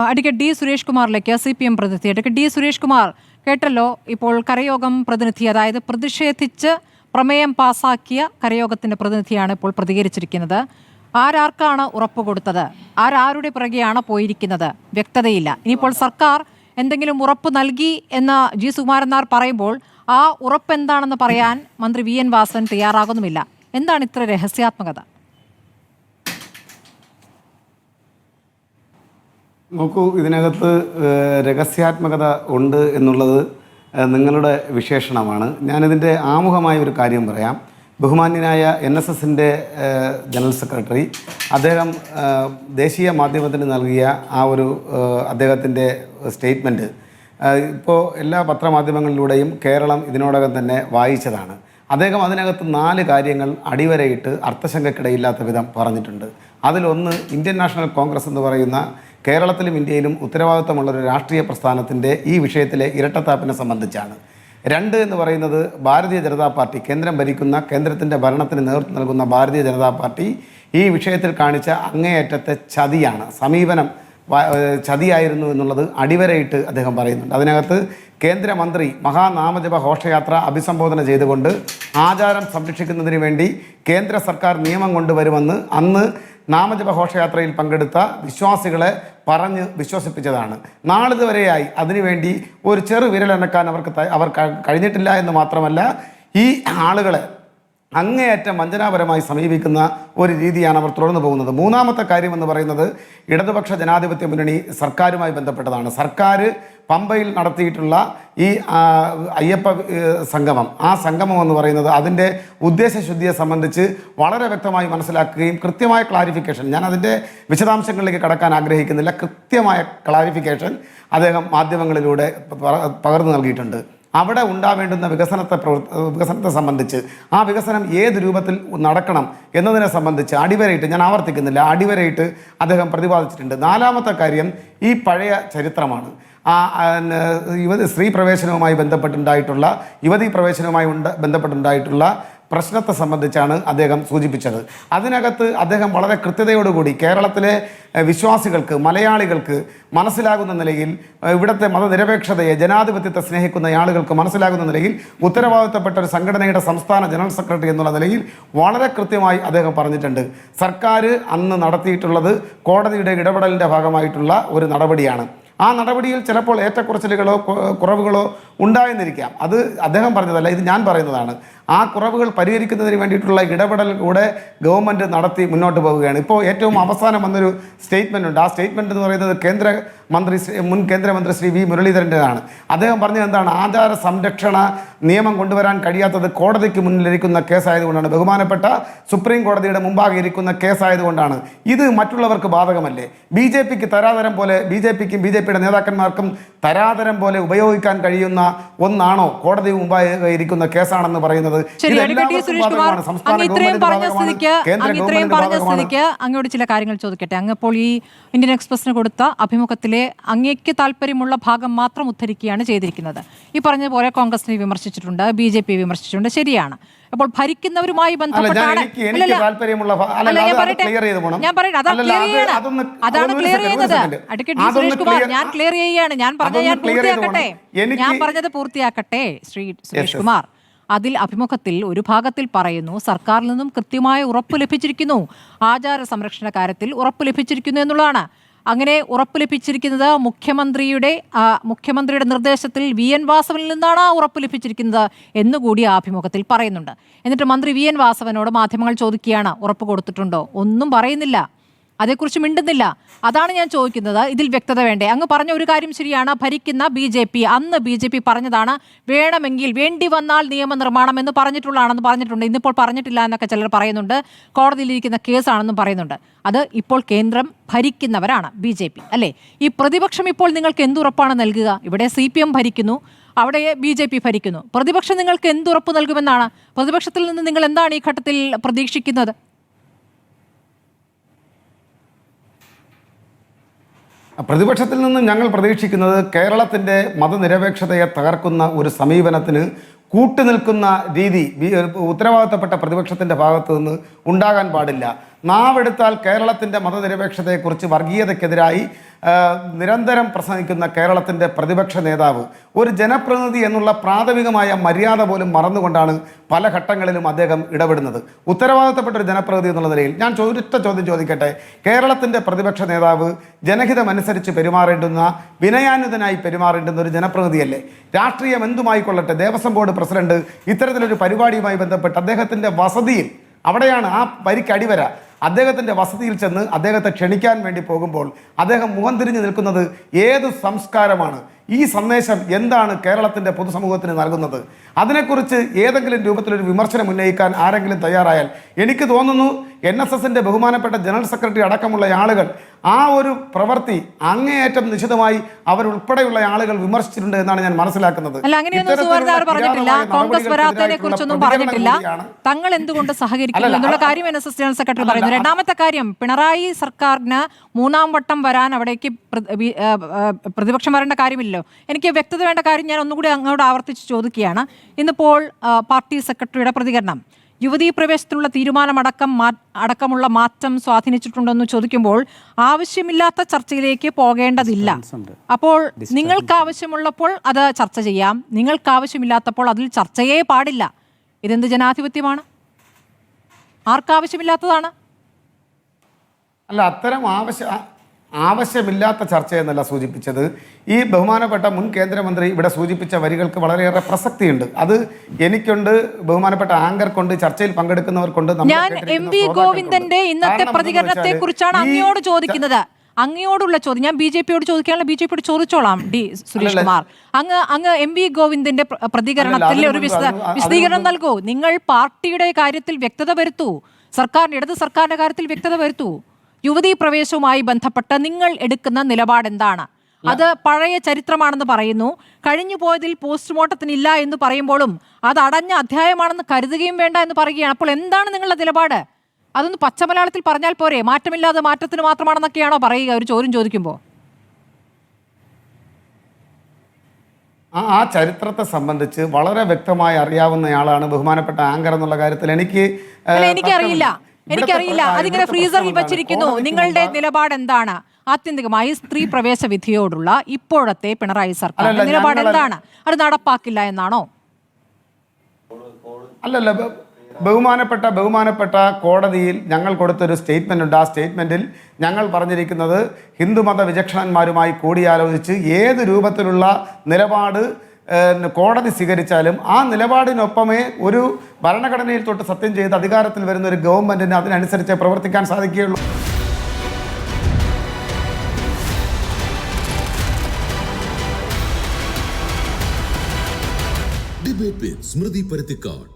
Advocate D Suresh കുമാറിലേക്ക് CPM പ്രതിനിധി. Advocate D Suresh Kumar, കേട്ടല്ലോ ഇപ്പോൾ കരയോഗം പ്രതിനിധി, അതായത് പ്രതിഷേധിച്ച് പ്രമേയം പാസാക്കിയ കരയോഗത്തിന്റെ പ്രതിനിധിയാണ് ഇപ്പോൾ പ്രതികരിച്ചിരിക്കുന്നത്. ആരാർക്കാണ് ഉറപ്പ് കൊടുത്തത്, ആരാരുടെ പിറകെയാണ് പോയിരിക്കുന്നത്, വ്യക്തതയില്ല. ഇനിയിപ്പോൾ സർക്കാർ എന്തെങ്കിലും ഉറപ്പ് നൽകി എന്ന് ജി സുകുമാരൻ നായർ പറയുമ്പോൾ ആ ഉറപ്പ് എന്താണെന്ന് പറയാൻ മന്ത്രി VN വാസവൻ തയ്യാറാകുന്നുമില്ല. എന്താണ് ഇത്ര രഹസ്യാത്മകത? നോക്കൂ, ഇതിനകത്ത് രഹസ്യാത്മകത ഉണ്ട് എന്നുള്ളത് നിങ്ങളുടെ വിശേഷണമാണ്. ഞാനിതിൻ്റെ ആമുഖമായ ഒരു കാര്യം പറയാം. ബഹുമാന്യനായ NSSൻ്റെ ജനറൽ സെക്രട്ടറി അദ്ദേഹം ദേശീയ മാധ്യമത്തിന് നൽകിയ ആ ഒരു അദ്ദേഹത്തിൻ്റെ സ്റ്റേറ്റ്മെൻറ്റ് ഇപ്പോൾ എല്ലാ പത്രമാധ്യമങ്ങളിലൂടെയും കേരളം ഇതിനോടകം തന്നെ വായിച്ചതാണ്. അദ്ദേഹം അതിനകത്ത് 4 കാര്യങ്ങൾ അടിവരയിട്ട് അർത്ഥശങ്കക്കിടയില്ലാത്ത വിധം പറഞ്ഞിട്ടുണ്ട്. അതിലൊന്ന്, ഇന്ത്യൻ നാഷണൽ കോൺഗ്രസ് എന്ന് പറയുന്ന കേരളത്തിലും ഇന്ത്യയിലും ഉത്തരവാദിത്തമുള്ളൊരു രാഷ്ട്രീയ പ്രസ്ഥാനത്തിൻ്റെ ഈ വിഷയത്തിലെ ഇരട്ടത്താപ്പിനെ സംബന്ധിച്ചാണ്. 2 എന്ന് പറയുന്നത്, ഭാരതീയ ജനതാ പാർട്ടി, കേന്ദ്രം ഭരിക്കുന്ന, കേന്ദ്രത്തിൻ്റെ ഭരണത്തിന് നേതൃത്വം നൽകുന്ന ഭാരതീയ ജനതാ പാർട്ടി ഈ വിഷയത്തിൽ കാണിച്ച അങ്ങേയറ്റത്തെ ചതിയാണ്, സമീപനം ചതിയായിരുന്നു എന്നുള്ളത് അടിവരയിട്ട് അദ്ദേഹം പറയുന്നുണ്ട്. അതിനകത്ത് കേന്ദ്രമന്ത്രി മഹാനാമജപ ഘോഷയാത്ര അഭിസംബോധന ചെയ്തുകൊണ്ട് ആചാരം സംരക്ഷിക്കുന്നതിന് വേണ്ടി കേന്ദ്ര സർക്കാർ നിയമം കൊണ്ടുവരുമെന്ന് അന്ന് നാമജപ ഘോഷയാത്രയിൽ പങ്കെടുത്ത വിശ്വാസികളെ പറഞ്ഞ് വിശ്വസിപ്പിച്ചതാണ്. നാളിതുവരെയായി അതിനുവേണ്ടി ഒരു ചെറു വിരലനക്കാൻ അവർ കഴിഞ്ഞിട്ടില്ല എന്ന് മാത്രമല്ല, ഈ ആളുകളെ അങ്ങേയറ്റം വഞ്ചനാപരമായി സമീപിക്കുന്ന ഒരു രീതിയാണ് അവർ തുടർന്നു പോകുന്നത്. 3ാമത്തെ കാര്യം എന്ന് പറയുന്നത്, ഇടതുപക്ഷ ജനാധിപത്യ മുന്നണി സർക്കാരുമായി ബന്ധപ്പെട്ടതാണ്. സർക്കാർ പമ്പയിൽ നടത്തിയിട്ടുള്ള ഈ അയ്യപ്പ സംഗമം, ആ സംഗമം എന്ന് പറയുന്നത് അതിൻ്റെ ഉദ്ദേശശുദ്ധിയെ സംബന്ധിച്ച് വളരെ വ്യക്തമായി മനസ്സിലാക്കുകയും കൃത്യമായ ക്ലാരിഫിക്കേഷൻ, ഞാൻ അതിൻ്റെ വിശദാംശങ്ങളിലേക്ക് കടക്കാൻ ആഗ്രഹിക്കുന്നില്ല, കൃത്യമായ ക്ലാരിഫിക്കേഷൻ അദ്ദേഹം മാധ്യമങ്ങളിലൂടെ പകർന്നു നൽകിയിട്ടുണ്ട്. അവിടെ ഉണ്ടാവേണ്ടുന്ന വികസനത്തെ സംബന്ധിച്ച്, ആ വികസനം ഏത് രൂപത്തിൽ നടക്കണം എന്നതിനെ സംബന്ധിച്ച് അടിവരയിട്ട്, ഞാൻ ആവർത്തിക്കുന്നില്ല, അടിവരയിട്ട് അദ്ദേഹം പ്രതിപാദിച്ചിട്ടുണ്ട്. 4ാമത്തെ കാര്യം ഈ പഴയ ചരിത്രമാണ്. സ്ത്രീ പ്രവേശനവുമായി ബന്ധപ്പെട്ടുണ്ടായിട്ടുള്ള, യുവതീ പ്രവേശനവുമായി ബന്ധപ്പെട്ടുണ്ടായിട്ടുള്ള പ്രശ്നത്തെ സംബന്ധിച്ചാണ് അദ്ദേഹം സൂചിപ്പിച്ചത്. അതിനകത്ത് അദ്ദേഹം വളരെ കൃത്യതയോടുകൂടി കേരളത്തിലെ വിശ്വാസികൾക്ക്, മലയാളികൾക്ക് മനസ്സിലാകുന്ന നിലയിൽ, ഇവിടുത്തെ മതനിരപേക്ഷതയെ, ജനാധിപത്യത്തെ സ്നേഹിക്കുന്ന ആളുകൾക്ക് മനസ്സിലാകുന്ന നിലയിൽ ഉത്തരവാദിത്തപ്പെട്ട ഒരു സംഘടനയുടെ സംസ്ഥാന ജനറൽ സെക്രട്ടറി എന്നുള്ള നിലയിൽ വളരെ കൃത്യമായി അദ്ദേഹം പറഞ്ഞിട്ടുണ്ട്. സർക്കാർ അന്ന് നടത്തിയിട്ടുള്ളത് കോടതിയുടെ ഇടപെടലിൻ്റെ ഭാഗമായിട്ടുള്ള ഒരു നടപടിയാണ്. ആ നടപടിയിൽ ചിലപ്പോൾ ഏറ്റക്കുറച്ചിലുകളോ കുറവുകളോ ഉണ്ടായെന്നിരിക്കാം. അത് അദ്ദേഹം പറഞ്ഞതല്ല, ഇത് ഞാൻ പറയുന്നതാണ്. ആ കുറവുകൾ പരിഹരിക്കുന്നതിന് വേണ്ടിയിട്ടുള്ള ഇടപെടൽ കൂടെ ഗവൺമെൻറ് നടത്തി മുന്നോട്ട് പോവുകയാണ്. ഇപ്പോൾ ഏറ്റവും അവസാനം വന്നൊരു സ്റ്റേറ്റ്മെൻ്റ് ഉണ്ട്. ആ സ്റ്റേറ്റ്മെൻറ്റ് എന്ന് പറയുന്നത് മുൻ കേന്ദ്രമന്ത്രി ശ്രീ V മുരളീധരൻ്റെതാണ്. അദ്ദേഹം പറഞ്ഞത് എന്താണ്? ആചാര സംരക്ഷണ നിയമം കൊണ്ടുവരാൻ കഴിയാത്തത് കോടതിക്ക് മുന്നിലിരിക്കുന്ന കേസായതുകൊണ്ടാണ്, ബഹുമാനപ്പെട്ട സുപ്രീം കോടതിയുടെ മുമ്പാകെ ഇരിക്കുന്ന കേസായതുകൊണ്ടാണ്. ഇത് മറ്റുള്ളവർക്ക് ബാധകമല്ലേ? BJPക്ക് തരാതരം പോലെ, BJPക്കും BJPയുടെ നേതാക്കന്മാർക്കും തരാതരം പോലെ ഉപയോഗിക്കാൻ കഴിയുന്ന ഒന്നാണോ കോടതി മുമ്പാകെ ഇരിക്കുന്ന കേസാണെന്ന് പറയുന്നത്? അങ്ങോട്ട് ചില കാര്യങ്ങൾ ചോദിക്കട്ടെ. അങ്ങ് ഇപ്പോൾ ഈ ഇന്ത്യൻ എക്സ്പ്രസിന് കൊടുത്ത അഭിമുഖത്തിലെ അങ്ങേക്ക് താല്പര്യമുള്ള ഭാഗം മാത്രം ഉദ്ധരിക്കുകയാണ് ചെയ്തിരിക്കുന്നത്. ഈ പറഞ്ഞതുപോലെ കോൺഗ്രസിനെ വിമർശിച്ചിട്ടുണ്ട്, BJP വിമർശിച്ചിട്ടുണ്ട്, ശരിയാണ്. അപ്പോൾ ഭരിക്കുന്നവരുമായി ബന്ധപ്പെട്ടാണ് അതാണ് ക്ലിയർ ചെയ്യുന്നത്. അഡ്വക്കേറ്റ് സുരേഷ് കുമാർ, ഞാൻ ക്ലിയർ ചെയ്യുകയാണ്. ഞാൻ പറഞ്ഞത് പൂർത്തിയാക്കട്ടെ ശ്രീ സുരേഷ് കുമാർ. അതിൽ അഭിമുഖത്തിൽ ഒരു ഭാഗത്തിൽ പറയുന്നു, സർക്കാരിൽ നിന്നും കൃത്യമായ ഉറപ്പ് ലഭിച്ചിരിക്കുന്നു, ആചാര സംരക്ഷണ കാര്യത്തിൽ ഉറപ്പ് ലഭിച്ചിരിക്കുന്നു എന്നുള്ളതാണ്. അങ്ങനെ ഉറപ്പ് ലഭിച്ചിരിക്കുന്നത് മുഖ്യമന്ത്രിയുടെ നിർദ്ദേശത്തിൽ VN വാസവനിൽ നിന്നാണ് ആ ഉറപ്പ് ലഭിച്ചിരിക്കുന്നത് എന്നുകൂടി ആ അഭിമുഖത്തിൽ പറയുന്നുണ്ട്. എന്നിട്ട് മന്ത്രി VN വാസവനോട് മാധ്യമങ്ങൾ ചോദിക്കുകയാണ്, ഉറപ്പ് കൊടുത്തിട്ടുണ്ടോ? ഒന്നും പറയുന്നില്ല, അതേക്കുറിച്ച് മിണ്ടുന്നില്ല. അതാണ് ഞാൻ ചോദിക്കുന്നത്, ഇതിൽ വ്യക്തത വേണ്ടേ? അങ്ങ് പറഞ്ഞ ഒരു കാര്യം ശരിയാണ്, ഭരിക്കുന്ന അന്ന് BJP പറഞ്ഞതാണ്, വേണമെങ്കിൽ വേണ്ടി വന്നാൽ നിയമനിർമ്മാണം എന്ന് പറഞ്ഞിട്ടുണ്ട്. ഇന്നിപ്പോൾ പറഞ്ഞിട്ടില്ല എന്നൊക്കെ ചിലർ പറയുന്നുണ്ട്. കോടതിയിലിരിക്കുന്ന കേസാണെന്നും പറയുന്നുണ്ട്. അത് ഇപ്പോൾ കേന്ദ്രം ഭരിക്കുന്നവരാണ്, BJP അല്ലേ? ഈ പ്രതിപക്ഷം ഇപ്പോൾ നിങ്ങൾക്ക് എന്തുറപ്പാണ് നൽകുക? ഇവിടെ CPM ഭരിക്കുന്നു, അവിടെ BJP ഭരിക്കുന്നു. പ്രതിപക്ഷം നിങ്ങൾക്ക് എന്തുറപ്പ് നൽകുമെന്നാണ്? പ്രതിപക്ഷത്തിൽ നിന്ന് നിങ്ങൾ എന്താണ് ഈ ഘട്ടത്തിൽ പ്രതീക്ഷിക്കുന്നത്? പ്രതിപക്ഷത്തിൽ നിന്നും ഞങ്ങൾ പ്രതീക്ഷിക്കുന്നത് കേരളത്തിൻ്റെ മതനിരപേക്ഷതയെ തകർക്കുന്ന ഒരു സമീപനത്തിന് കൂട്ടുനിൽക്കുന്ന രീതി ഉത്തരവാദിത്തപ്പെട്ട പ്രതിപക്ഷത്തിൻ്റെ ഭാഗത്തു നിന്ന് ഉണ്ടാകാൻ പാടില്ല. നാവെടുത്താൽ കേരളത്തിൻ്റെ മതനിരപേക്ഷതയെക്കുറിച്ച്, വർഗീയതയ്ക്കെതിരായി നിരന്തരം പ്രസംഗിക്കുന്ന കേരളത്തിൻ്റെ പ്രതിപക്ഷ നേതാവ് ഒരു ജനപ്രതിനിധി എന്നുള്ള പ്രാഥമികമായ മര്യാദ പോലും മറന്നുകൊണ്ടാണ് പല ഘട്ടങ്ങളിലും അദ്ദേഹം ഇടപെടുന്നത്. ഉത്തരവാദിത്തപ്പെട്ട ഒരു ജനപ്രതിനിധി എന്നുള്ള നിലയിൽ ഞാൻ ഒരൊറ്റ ചോദ്യം ചോദിക്കട്ടെ. കേരളത്തിൻ്റെ പ്രതിപക്ഷ നേതാവ് ജനഹിതമനുസരിച്ച് പെരുമാറേണ്ടുന്ന, വിനയാന്വിതനായി പെരുമാറേണ്ടുന്ന ഒരു ജനപ്രതിനിധിയല്ലേ? രാഷ്ട്രീയം എന്തുമായിക്കൊള്ളട്ടെ, ദേവസ്വം ബോർഡ് പ്രസിഡന്റ് ഇത്തരത്തിലൊരു പരിപാടിയുമായി ബന്ധപ്പെട്ട് അദ്ദേഹത്തിൻ്റെ വസതിയിൽ, അവിടെയാണ് ആ വരിക്ക് അടിവര, അദ്ദേഹത്തിൻ്റെ വസതിയിൽ ചെന്ന് അദ്ദേഹത്തെ ക്ഷണിക്കാൻ വേണ്ടി പോകുമ്പോൾ അദ്ദേഹം മുഖം തിരിഞ്ഞു നിൽക്കുന്നത് ഏത് സംസ്കാരമാണ്? ഈ സന്ദേശം എന്താണ് കേരളത്തിൻ്റെ പൊതുസമൂഹത്തിന് നൽകുന്നത്? അതിനെക്കുറിച്ച് ഏതെങ്കിലും രൂപത്തിലൊരു വിമർശനം ഉന്നയിക്കാൻ ആരെങ്കിലും തയ്യാറായാൽ എനിക്ക് തോന്നുന്നു NSSൻ്റെ ബഹുമാനപ്പെട്ട ജനറൽ സെക്രട്ടറി അടക്കമുള്ള ആളുകൾ ആ ഒരു പ്രവൃത്തി അങ്ങേയറ്റം നിശിതമായി അവരുൾപ്പെടെയുള്ള ആളുകൾ വിമർശിച്ചിട്ടുണ്ട് എന്നാണ് ഞാൻ മനസ്സിലാക്കുന്നത്. അല്ല, അങ്ങനെയൊന്നും സുവർദാർ പറഞ്ഞിട്ടില്ല. കോൺഗ്രസ് വരാത്തതിനെ കുറിച്ചൊന്നും പറഞ്ഞിട്ടില്ല. തങ്ങൾ എന്തുകൊണ്ട് സഹകരിക്കുന്നു എന്നുള്ള കാര്യം NSS ജനറൽ സെക്രട്ടറി പറയുന്നു. രണ്ടാമത്തെ കാര്യം, പിണറായി സർക്കാരിന് 3ാം വട്ടം വരാൻ അവിടേക്ക് പ്രതിപക്ഷം വരേണ്ട കാര്യമില്ലല്ലോ. എനിക്ക് വ്യക്തത വേണ്ട കാര്യം ഞാൻ ഒന്നുകൂടി അങ്ങോട്ട് ആവർത്തിച്ച് ചോദിക്കുകയാണ്. ഇന്നിപ്പോൾ പാർട്ടി സെക്രട്ടറിയുടെ പ്രതികരണം, യുവതീ പ്രവേശത്തിലുള്ള അടക്കമുള്ള മാറ്റം സ്വാധീനിച്ചിട്ടുണ്ടെന്ന് ചോദിക്കുമ്പോൾ ആവശ്യമില്ലാത്ത ചർച്ചയിലേക്ക് പോകേണ്ടതില്ല. അപ്പോൾ നിങ്ങൾക്ക് ആവശ്യമുള്ളപ്പോൾ അത് ചർച്ച ചെയ്യാം, നിങ്ങൾക്ക് ആവശ്യമില്ലാത്തപ്പോൾ അതിൽ ചർച്ചയേ പാടില്ല. ഇതെന്ത് ജനാധിപത്യമാണ്? ആർക്കാവശ്യമില്ലാത്തതാണ്? അല്ല, അത്തരം ആവശ്യമില്ലാത്ത ചർച്ചയെന്നല്ല സൂചിപ്പിച്ചത്. ഈ ബഹുമാനപ്പെട്ട മുൻ കേന്ദ്രമന്ത്രി ഇവിടെ സൂചിപ്പിച്ച വരികൾക്ക് വളരെയേറെ പ്രസക്തിയുണ്ട്. അത് എനിക്കുണ്ട്, ബഹുമാനപ്പെട്ട ആങ്കർക്കുണ്ട്, ചർച്ചയിൽ പങ്കെടുക്കുന്നവർക്കുണ്ട്. ഞാൻ MV ഗോവിന്ദന്റെ ഇന്നത്തെ പ്രതികരണത്തെ കുറിച്ചാണ് അങ്ങയോട് ചോദിക്കുന്നത്. അങ്ങയോടുള്ള ചോദ്യം ഞാൻ BJPയോട് ചോദിക്കാനുള്ള BJPയോട് ചോദിച്ചോളാം. സുരേഷ് കുമാർ, അങ്ങ് MV ഗോവിന്ദന്റെ പ്രതികരണത്തിൽ ഒരു വിശദീകരണം നൽകൂ. നിങ്ങൾ പാർട്ടിയുടെ കാര്യത്തിൽ വ്യക്തത വരുത്തൂ, ഇടത് സർക്കാരിന്റെ കാര്യത്തിൽ വ്യക്തത വരുത്തൂ. യുവതീ പ്രവേശവുമായി ബന്ധപ്പെട്ട് നിങ്ങൾ എടുക്കുന്ന നിലപാട് എന്താണ്? അത് പഴയ ചരിത്രമാണെന്ന് പറയുന്നു. കഴിഞ്ഞു പോയതിൽ പോസ്റ്റ്മോർട്ടത്തിനില്ല എന്ന് പറയുമ്പോഴും അത് അടഞ്ഞ അധ്യായമാണെന്ന് കരുതുകയും വേണ്ട എന്ന് പറയുകയാണ്. അപ്പോൾ എന്താണ് നിങ്ങളുടെ നിലപാട്? അതൊന്ന് പച്ചമലയാളത്തിൽ പറഞ്ഞാൽ പോരെ? മാറ്റമില്ലാതെ മാറ്റത്തിന് മാത്രമാണെന്നൊക്കെയാണോ പറയുക ഒരു ചോദ്യം ചോദിക്കുമ്പോൾ? ആ ചരിത്രത്തെ സംബന്ധിച്ച് വളരെ വ്യക്തമായി അറിയാവുന്നയാളാണ് ബഹുമാനപ്പെട്ട ആങ്കർ എന്നുള്ള കാര്യത്തിൽ എനിക്കറിയില്ല. അതിങ്ങനെ ഫ്രീസറിൽ വെച്ചിരിക്കുന്നു. നിങ്ങളുടെ നിലപാട് എന്താണ്? ആത്യന്തികമായി സ്ത്രീ പ്രവേശ വിധിയോടുള്ള ഇപ്പോഴത്തെ പിണറായി സർക്കാരിന്റെ നിലപാട് എന്താണ്? അത് നടപ്പാക്കില്ല എന്നാണോ? അല്ലല്ല, ബഹുമാനപ്പെട്ട കോടതിയിൽ ഞങ്ങൾ കൊടുത്തൊരു സ്റ്റേറ്റ്മെന്റ് ഉണ്ട്. ആ സ്റ്റേറ്റ്മെന്റിൽ ഞങ്ങൾ പറഞ്ഞിരിക്കുന്നത് ഹിന്ദുമത വിചക്ഷണന്മാരുമായി കൂടിയാലോചിച്ച് ഏത് രൂപത്തിലുള്ള നിലപാട് കോടതി സ്വീകരിച്ചാലും ആ നിലപാടിനൊപ്പമേ ഒരു ഭരണഘടനയിൽ തൊട്ട് സത്യം ചെയ്ത് അധികാരത്തിൽ വരുന്ന ഒരു ഗവൺമെന്റിന് അതിനനുസരിച്ച് പ്രവർത്തിക്കാൻ സാധിക്കുകയുള്ളൂ. ഡിബേറ്റ് വിത്ത് സ്മൃതി പരുത്തിക്കാട്.